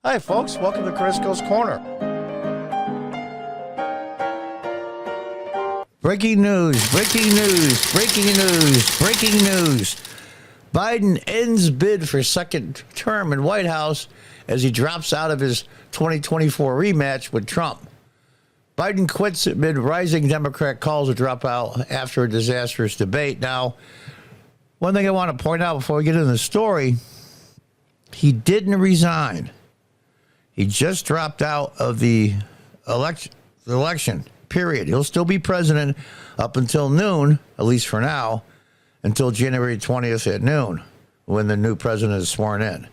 Hi, folks. Welcome to Crisco's Corner. Breaking news. Biden ends bid for second term in White House as he drops out of his 2024 rematch with Trump. Biden quits amid rising Democrat calls to drop out after a disastrous debate. Now, one thing I want to point out before we get into the story, he didn't resign. He just dropped out of the election, period. He'll still be president up until noon, at least for now, until January 20th at noon, when the new president is sworn in,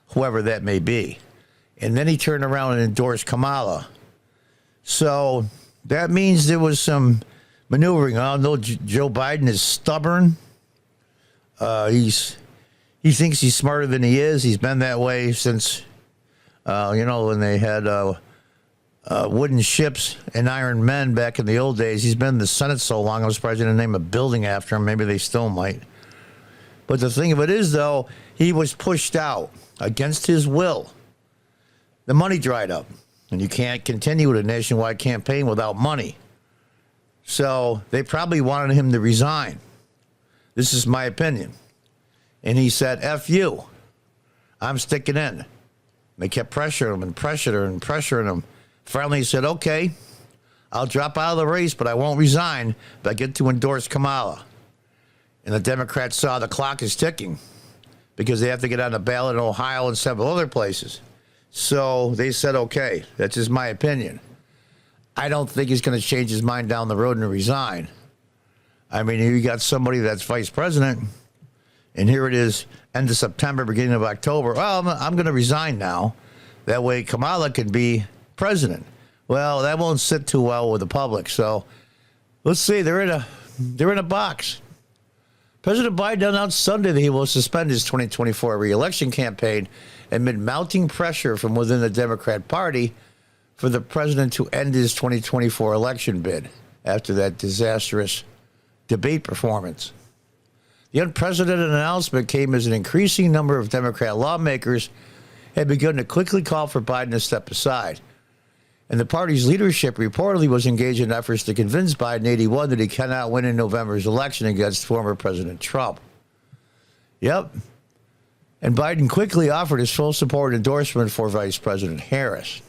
whoever that may be. And then he turned around and endorsed Kamala. So that means there was some maneuvering. I know Joe Biden is stubborn. He thinks he's smarter than he is. He's been that way since... when they had wooden ships and iron men back in the old days. He's been in the Senate so long, I was surprised they didn't name a building after him. Maybe they still might. But the thing of it is, though, he was pushed out against his will. The money dried up, and you can't continue with a nationwide campaign without money. So they probably wanted him to resign. This is my opinion. And he said, F you. I'm sticking in. They kept pressuring him and pressuring him. Finally, he said, okay, I'll drop out of the race, but I won't resign, but I get to endorse Kamala. And the Democrats saw the clock is ticking because they have to get on the ballot in Ohio and several other places. So they said, okay, that's just my opinion. I don't think he's going to change his mind down the road and resign. I mean, you got somebody that's vice president, and here it is, end of September, beginning of October. Well, I'm going to resign now. That way Kamala can be president. Well, that won't sit too well with the public. So let's see. They're in a box. President Biden announced Sunday that he will suspend his 2024 re-election campaign amid mounting pressure from within the Democrat Party for the president to end his 2024 election bid after that disastrous debate performance. The unprecedented announcement came as an increasing number of Democrat lawmakers had begun to quickly call for Biden to step aside. And the party's leadership reportedly was engaged in efforts to convince Biden, 81, that he cannot win in November's election against former President Trump. Yep. And Biden quickly offered his full support and endorsement for Vice President Harris.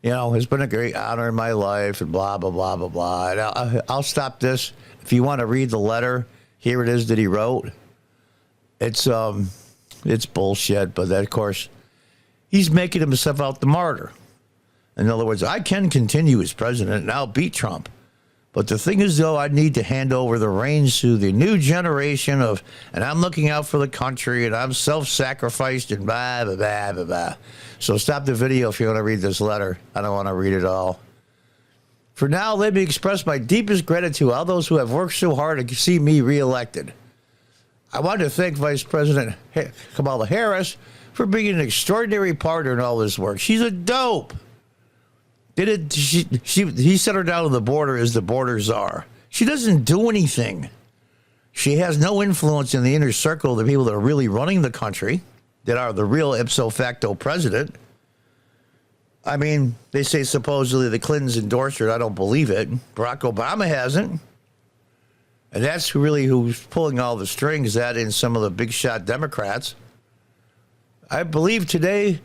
You know, it's been a great honor in my life and blah, blah, blah, blah, blah. And I'll stop this. If you want to read the letter, here it is that he wrote. It's bullshit, but that, of course, he's making himself out the martyr. In other words, I can continue as president and I'll beat Trump. But the thing is, though, I need to hand over the reins to the new generation and I'm looking out for the country and I'm self-sacrificed and blah, blah, blah, blah, blah. So stop the video if you want to read this letter. I don't want to read it all. For now, let me express my deepest gratitude to all those who have worked so hard to see me reelected. I want to thank Vice President Kamala Harris for being an extraordinary partner in all this work. She's a dope. He set her down on the border as the border czar. She doesn't do anything. She has no influence in the inner circle of the people that are really running the country, that are the real ipso facto president. I mean, they say supposedly the Clintons endorsed her. I don't believe it. Barack Obama hasn't. And that's who's pulling all the strings, that and some of the big shot Democrats. I believe today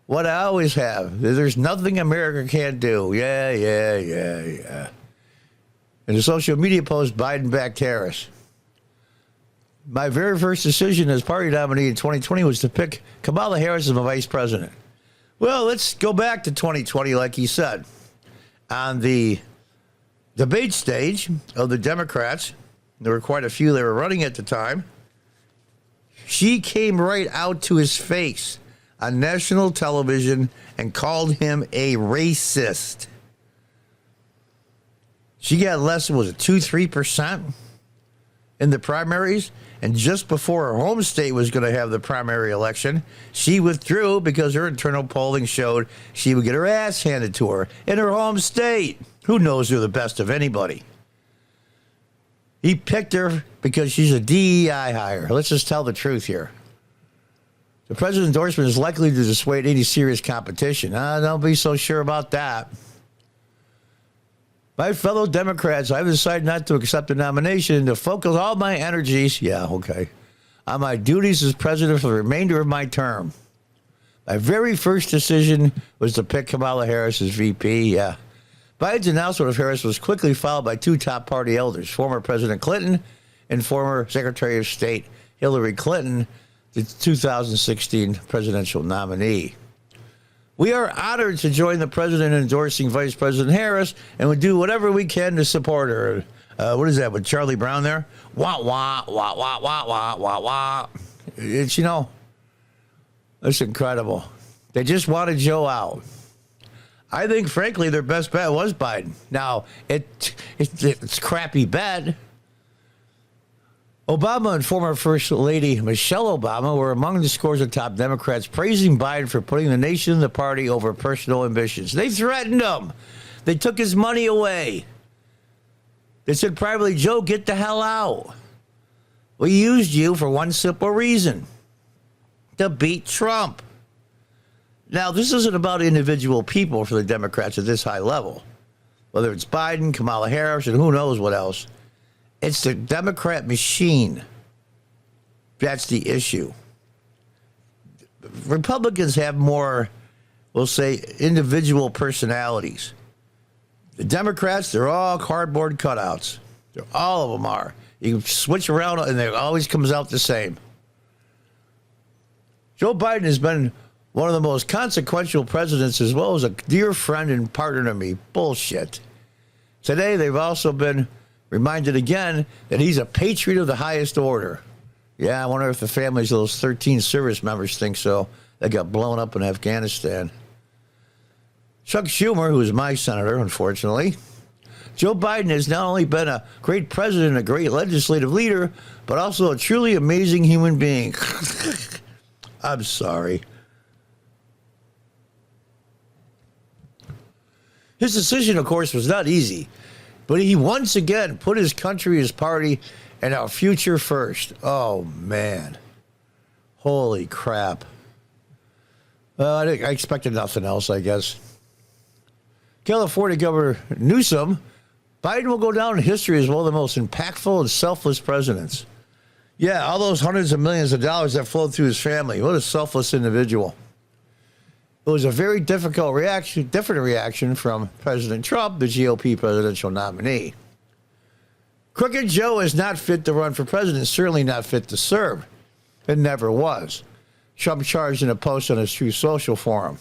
what I always have. There's nothing America can't do. Yeah. In a social media post, Biden backed Harris. My very first decision as party nominee in 2020 was to pick Kamala Harris as my vice president. Well, let's go back to 2020, like he said. On the debate stage of the Democrats, there were quite a few that were running at the time, she came right out to his face on national television and called him a racist. She got less than, was it 2-3% in the primaries? And just before her home state was going to have the primary election, she withdrew because her internal polling showed she would get her ass handed to her in her home state. Who knows her the best of anybody? He picked her because she's a DEI hire. Let's just tell the truth here. The president's endorsement is likely to dissuade any serious competition. Don't be so sure about that. My fellow Democrats, I've decided not to accept the nomination and to focus all my energies, on my duties as president for the remainder of my term. My very first decision was to pick Kamala Harris as VP, Biden's announcement of Harris was quickly followed by two top party elders, former President Clinton and former Secretary of State Hillary Clinton, the 2016 presidential nominee. We are honored to join the president in endorsing Vice President Harris and would do whatever we can to support her. What is that with Charlie Brown there? Wah, wah, wah, wah, wah, wah, wah, wah. It's, it's incredible. They just wanted Joe out. I think, frankly, their best bet was Biden. Now, it's a crappy bet. Obama and former First Lady Michelle Obama were among the scores of top Democrats praising Biden for putting the nation and the party over personal ambitions. They threatened him. They took his money away. They said privately, Joe, get the hell out. We used you for one simple reason, to beat Trump. Now, this isn't about individual people for the Democrats at this high level, whether it's Biden, Kamala Harris, and who knows what else. It's the Democrat machine. That's the issue. Republicans have more, we'll say, individual personalities. The Democrats, they're all cardboard cutouts. All of them are. You can switch around, and it always comes out the same. Joe Biden has been one of the most consequential presidents, as well as a dear friend and partner to me. Bullshit. Today, they've also been reminded again that he's a patriot of the highest order. Yeah, I wonder if the families of those 13 service members think so. They got blown up in Afghanistan. Chuck Schumer, who is my senator, unfortunately. Joe Biden has not only been a great president, a great legislative leader, but also a truly amazing human being. I'm sorry. His decision, of course, was not easy, but he once again put his country, his party, and our future first. Oh, man. Holy crap. I expected nothing else, I guess. California Governor Newsom, Biden will go down in history as one of the most impactful and selfless presidents. Yeah, all those hundreds of millions of dollars that flowed through his family. What a selfless individual. It was a very different reaction from President Trump, the GOP presidential nominee. Crooked Joe is not fit to run for president, certainly not fit to serve. It never was. Trump charged in a post on his Truth Social forum.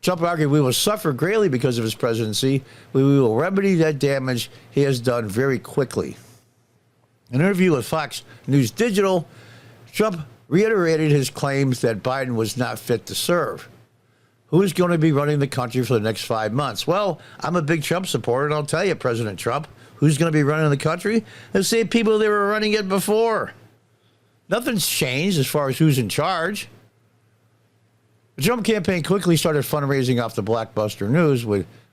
Trump argued, we will suffer greatly because of his presidency. We will remedy that damage he has done very quickly. In an interview with Fox News Digital, Trump reiterated his claims that Biden was not fit to serve. Who's going to be running the country for the next 5 months? Well, I'm a big Trump supporter, and I'll tell you, President Trump, who's going to be running the country? The same people that were running it before. Nothing's changed as far as who's in charge. The Trump campaign quickly started fundraising off the blockbuster news.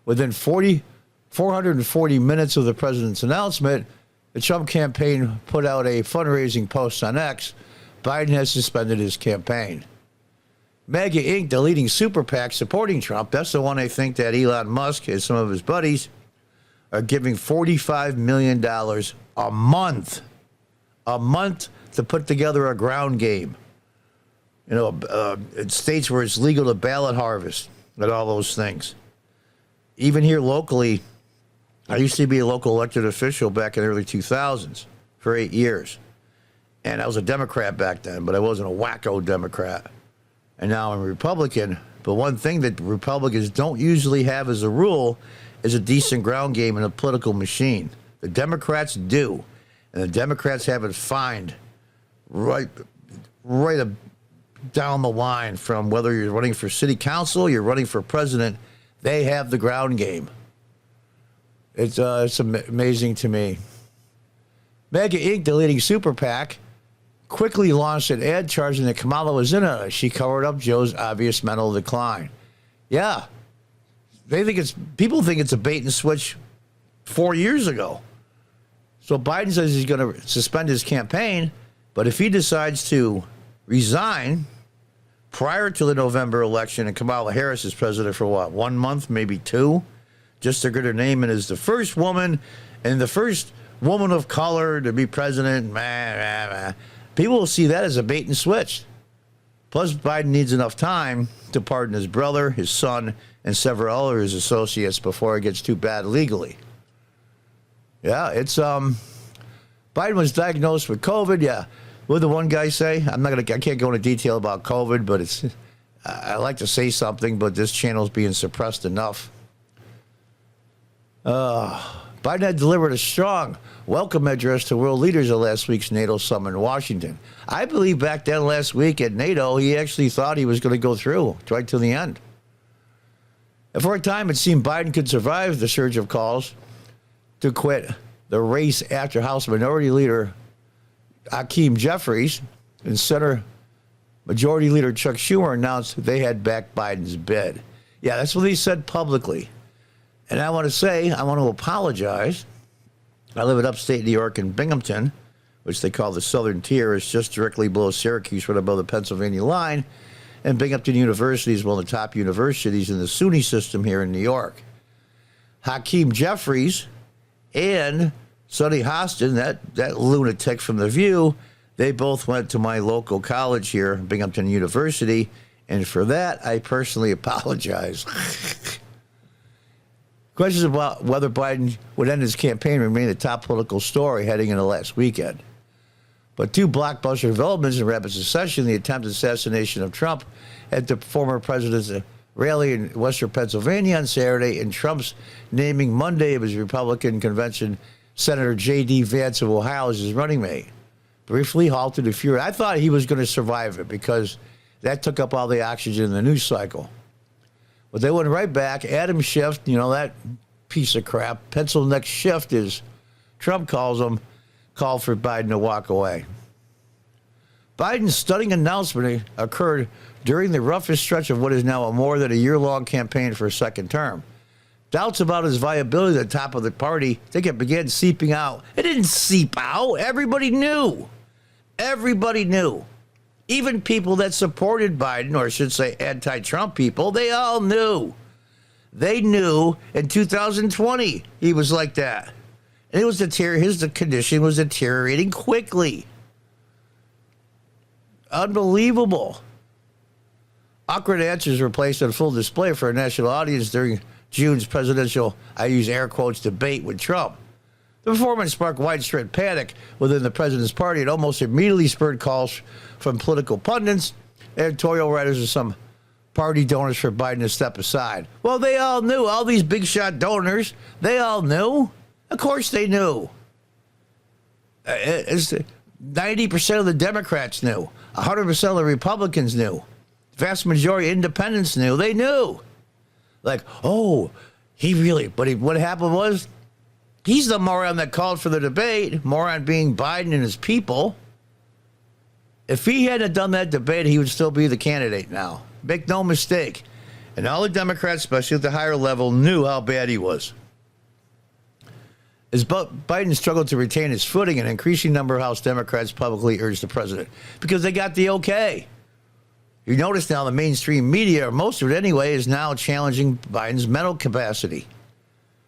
Within 440 minutes of the president's announcement, the Trump campaign put out a fundraising post on X. Biden has suspended his campaign. MAGA Inc., the leading super PAC supporting Trump, that's the one I think that Elon Musk and some of his buddies are giving $45 million a month to put together a ground game. You know, in states where it's legal to ballot harvest and all those things. Even here locally, I used to be a local elected official back in the early 2000s for 8 years. And I was a Democrat back then, but I wasn't a wacko Democrat. And now I'm a Republican. But one thing that Republicans don't usually have as a rule is a decent ground game in a political machine. The Democrats do. And the Democrats have it fine right down the line, from whether you're running for city council, you're running for president, they have the ground game. It's amazing to me. MAGA Inc., the leading super PAC, quickly launched an ad charging that Kamala was in on it. She covered up Joe's obvious mental decline. Yeah, people think it's a bait and switch 4 years ago. So Biden says he's going to suspend his campaign, but if he decides to resign, prior to the November election, and Kamala Harris is president for what, 1 month, maybe 2? Just to get her name in as the first woman and the first woman of color to be president. People will see that as a bait and switch. Plus, Biden needs enough time to pardon his brother, his son, and several other his associates before it gets too bad legally. Yeah, it's Biden was diagnosed with COVID. Yeah, what did the one guy say? I can't go into detail about COVID, but I like to say something, but this channel's being suppressed enough. Biden had delivered a strong welcome address to world leaders at last week's NATO summit in Washington. I believe back then last week at NATO, he actually thought he was going to go through right to the end. And for a time, it seemed Biden could survive the surge of calls to quit the race after House Minority Leader Hakeem Jeffries and Senate Majority Leader Chuck Schumer announced they had backed Biden's bid. Yeah, that's what he said publicly. And I want to apologize. I live in upstate New York in Binghamton, which they call the Southern Tier. It's just directly below Syracuse, right above the Pennsylvania line. And Binghamton University is one of the top universities in the SUNY system here in New York. Hakeem Jeffries and Sonny Hostin, that lunatic from The View, they both went to my local college here, Binghamton University. And for that, I personally apologize. Questions about whether Biden would end his campaign remain the top political story heading into last weekend. But two blockbuster developments in rapid succession, the attempted assassination of Trump at the former president's rally in Western Pennsylvania on Saturday, and Trump's naming Monday of his Republican convention Senator J.D. Vance of Ohio as his running mate, briefly halted the fury. I thought he was going to survive it because that took up all the oxygen in the news cycle. But they went right back. Adam Schiff, that piece of crap, pencil neck Schiff, as Trump calls him, called for Biden to walk away. Biden's stunning announcement occurred during the roughest stretch of what is now a more than a year-long campaign for a second term. Doubts about his viability at the top of the party, I think it began seeping out. It didn't seep out. Everybody knew. Everybody knew. Even people that supported Biden, or I should say anti-Trump people, they all knew. They knew in 2020 he was like that. And his condition was deteriorating quickly. Unbelievable. Awkward answers were placed on full display for a national audience during June's presidential, I use air quotes, debate with Trump. The performance sparked widespread panic within the president's party. It almost immediately spurred calls from political pundits, editorial writers, and some party donors for Biden to step aside. Well, they all knew. All these big shot donors, they all knew. Of course they knew. 90% of the Democrats knew. 100% of the Republicans knew. The vast majority of independents knew. They knew. Like, what happened was, he's the moron that called for the debate, moron being Biden and his people. If he hadn't done that debate, he would still be the candidate now. Make no mistake. And all the Democrats, especially at the higher level, knew how bad he was. As Biden struggled to retain his footing, an increasing number of House Democrats publicly urged the president because they got the okay. You notice now the mainstream media, or most of it anyway, is now challenging Biden's mental capacity.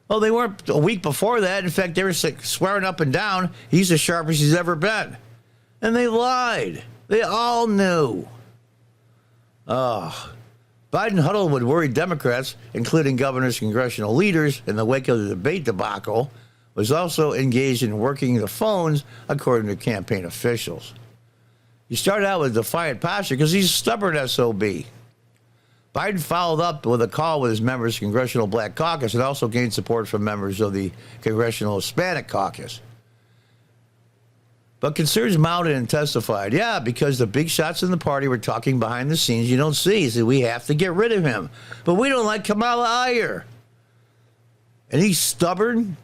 Well, they weren't a week before that. In fact, they were swearing up and down he's as sharp as he's ever been. And they lied. They all knew. Biden huddled with worried Democrats, including governors, congressional leaders, in the wake of the debate debacle, was also engaged in working the phones, according to campaign officials. He started out with a defiant posture because he's a stubborn SOB. Biden followed up with a call with his members of the Congressional Black Caucus and also gained support from members of the Congressional Hispanic Caucus. But concerns mounted and testified. Yeah, because the big shots in the party were talking behind the scenes you don't see. He said, we have to get rid of him. But we don't like Kamala Iyer. And he's stubborn.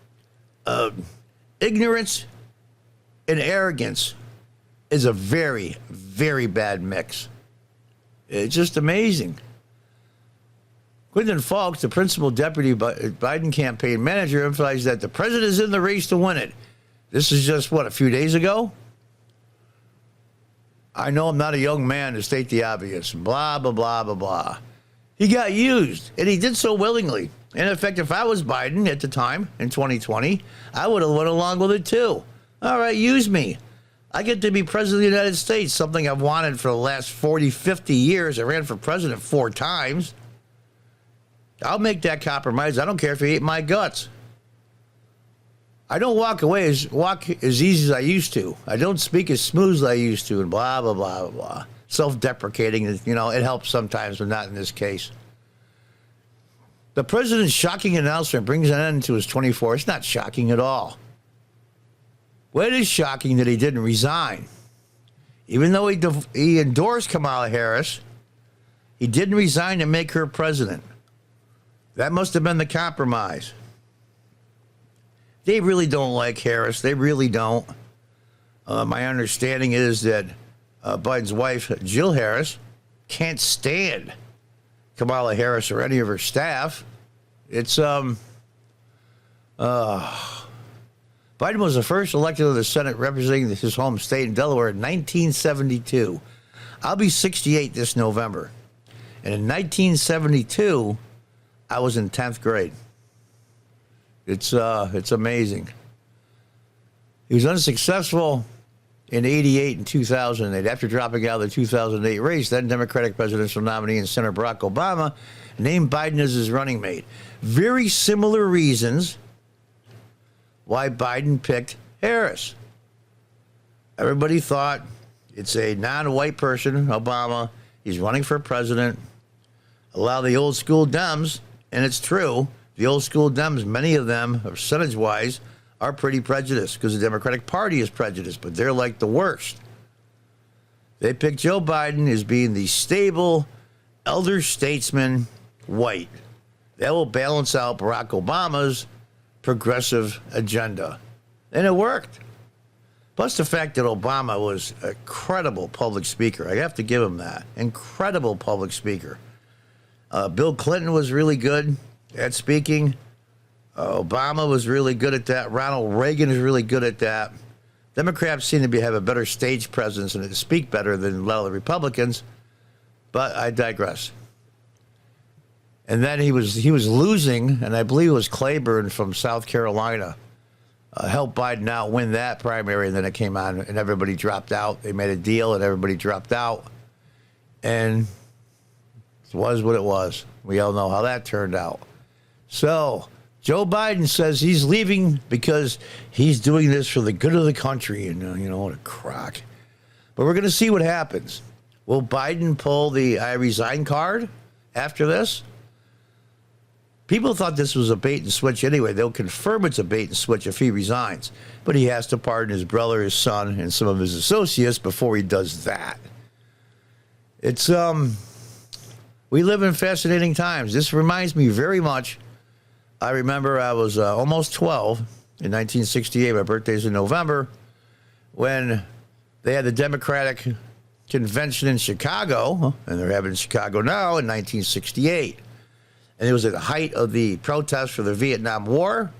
Ignorance and arrogance is a very, very bad mix. It's just amazing. Quinton Falks, the principal deputy Biden campaign manager, emphasized that the president is in the race to win it. This is just, a few days ago? I know I'm not a young man to state the obvious. Blah, blah, blah, blah, blah. He got used, and he did so willingly. And in fact, if I was Biden at the time in 2020, I would have went along with it too. All right, use me. I get to be president of the United States, something I've wanted for the last 40, 50 years. I ran for president 4 times. I'll make that compromise. I don't care if he ate my guts. I don't walk as easy as I used to. I don't speak as smooth as I used to, and blah, blah, blah, blah, blah. Self-deprecating, you know, it helps sometimes, but not in this case. The president's shocking announcement brings an end to his 24. It's not shocking at all. Well, it is shocking that he didn't resign. Even though he endorsed Kamala Harris, he didn't resign to make her president. That must have been the compromise. They really don't like Harris. They really don't. My understanding is that Biden's wife, Jill Harris, can't stand Kamala Harris or any of her staff. It's Biden was the first elected to the Senate representing his home state in Delaware in 1972. I'll be 68 this November. And in 1972, I was in 10th grade. It's amazing. He was unsuccessful in 88 and 2008. After dropping out of the 2008 race, then Democratic presidential nominee and Senator Barack Obama named Biden as his running mate. Very similar reasons why Biden picked Harris. Everybody thought it's a non-white person, Obama. He's running for president. Allow the old school Dems, and it's true, the old school Dems, many of them, percentage-wise, are pretty prejudiced because the Democratic Party is prejudiced, but they're like the worst. They picked Joe Biden as being the stable, elder statesman, white. That will balance out Barack Obama's progressive agenda. And it worked. Plus the fact that Obama was a credible public speaker. I have to give him that. Incredible public speaker. Bill Clinton was really good at speaking. Obama was really good at that. Ronald Reagan is really good at that. Democrats seem to have a better stage presence and speak better than a lot of the Republicans. But I digress. And then he was losing, and I believe it was Claiborne from South Carolina helped Biden out win that primary, and then it came on, and everybody dropped out. They made a deal, and everybody dropped out. And it was what it was. We all know how that turned out. So Joe Biden says he's leaving because he's doing this for the good of the country, and you know, what a crock. But we're going to see what happens. Will Biden pull the I resign card after this? People thought this was a bait and switch anyway. They'll confirm it's a bait and switch if he resigns. But he has to pardon his brother, his son, and some of his associates before he does that. It's, we live in fascinating times. This reminds me very much. I remember I was almost 12 in 1968. My birthday's in November, when they had the Democratic convention in Chicago, and they're having it in Chicago now in 1968. And it was at the height of the protests for the Vietnam War.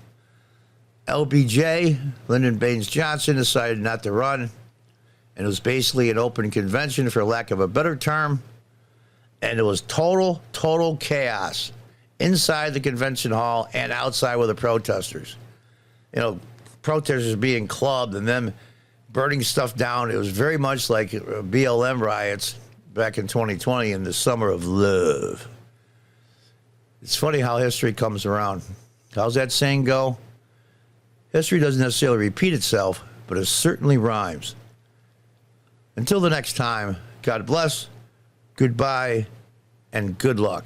LBJ, Lyndon Baines Johnson, decided not to run. And it was basically an open convention, for lack of a better term. And it was total chaos inside the convention hall and outside with the protesters. You know, protesters being clubbed and them burning stuff down. It was very much like BLM riots back in 2020 in the summer of love. It's funny how history comes around. How's that saying go? History doesn't necessarily repeat itself, but it certainly rhymes. Until the next time, God bless, goodbye, and good luck.